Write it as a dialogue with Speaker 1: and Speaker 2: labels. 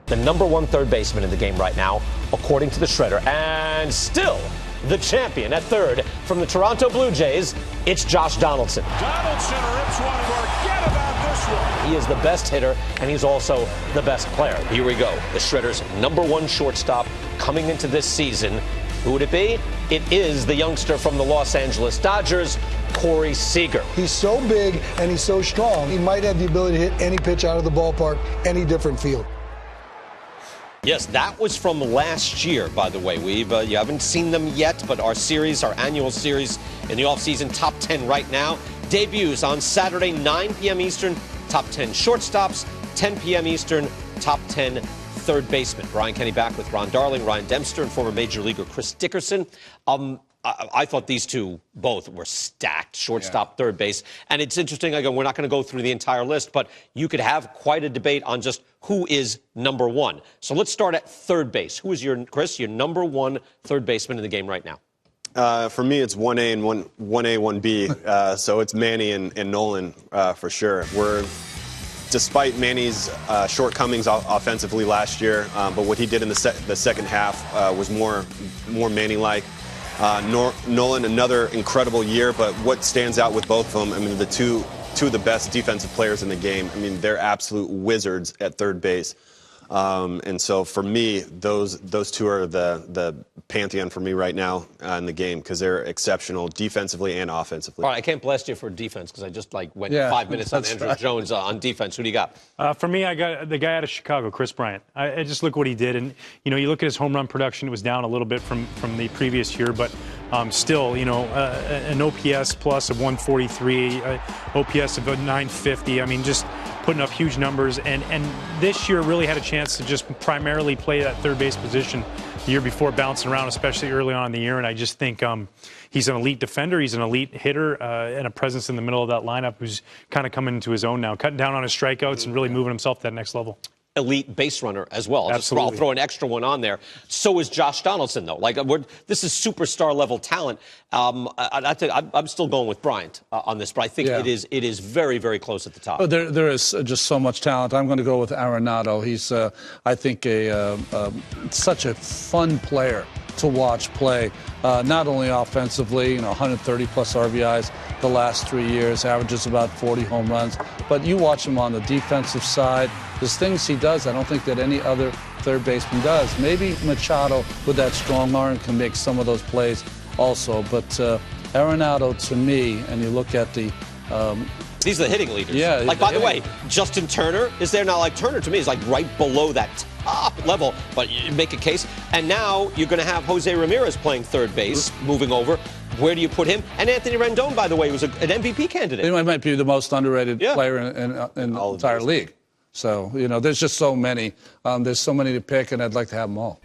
Speaker 1: the #1 third baseman in the game right now, according to the Shredder. And still the champion at third from the Toronto Blue Jays, it's Josh Donaldson.
Speaker 2: Donaldson rips one. Forget about this one.
Speaker 1: He is the best hitter, and he's also the best player. Here we go. The Shredder's #1 shortstop coming into this season. Who would it be? It is the youngster from the Los Angeles Dodgers, Corey Seager.
Speaker 3: He's so big and he's so strong, he might have the ability to hit any pitch out of the ballpark, any different field.
Speaker 1: Yes, that was from last year, by the way. You haven't seen them yet, but our annual series in the offseason, top 10 right now, debuts on Saturday, 9 p.m. Eastern, top 10 shortstops, 10 p.m. Eastern, top 10 third baseman. Brian Kenny back with Ron Darling, Ryan Dempster, and former Major Leaguer Chris Dickerson. I thought these two both were stacked, shortstop, third base. And it's interesting, again, we're not going to go through the entire list, but you could have quite a debate on just who is #1. So let's start at third base. Who is Chris, your #1 third baseman in the game right now?
Speaker 4: For me, it's 1A and 1A, 1B. So it's Manny and Nolan for sure. Despite Manny's shortcomings offensively last year, but what he did in the second half was more Manny-like. Nolan, another incredible year, but what stands out with both of them, I mean, the two of the best defensive players in the game. I mean, they're absolute wizards at third base. And so for me, those two are the pantheon for me right now in the game because they're exceptional defensively and offensively.
Speaker 1: All right, I can't blast you for defense because I just went 5 minutes on Andrew Jones on defense. Who do you got?
Speaker 5: For me, I got the guy out of Chicago, Chris Bryant. I just look what he did, and you look at his home run production. It was down a little bit from the previous year, but still, an OPS plus of 143, OPS of 950. I mean, just putting up huge numbers, and this year really had a chance to just primarily play that third base position the year before, bouncing around, especially early on in the year. And I just think he's an elite defender, he's an elite hitter, and a presence in the middle of that lineup who's kind of coming into his own now, cutting down on his strikeouts and really moving himself to that next level.
Speaker 1: Elite base runner as well.
Speaker 5: Absolutely.
Speaker 1: I'll throw an extra one on there. So is Josh Donaldson, though. This is superstar level talent. I'm still going with Bryant on this, but I think it is very, very close at the top.
Speaker 6: Oh, there is just so much talent. I'm going to go with Arenado. He's, I think, such a fun player to watch play. Not only offensively, 130-plus RBIs the last 3 years, averages about 40 home runs. But you watch him on the defensive side. There's things he does I don't think that any other third baseman does. Maybe Machado, with that strong arm, can make some of those plays also. But Arenado, to me, and you look at the
Speaker 1: these are the hitting leaders.
Speaker 6: Yeah.
Speaker 1: By the way, Justin Turner is there now. Turner to me is right below that top level, but you make a case. And now you're going to have Jose Ramirez playing third base, moving over. Where do you put him? And Anthony Rendon, by the way, was an MVP candidate.
Speaker 6: He might be the most underrated player in the entire league. So, there's just so many. There's so many to pick, and I'd like to have them all.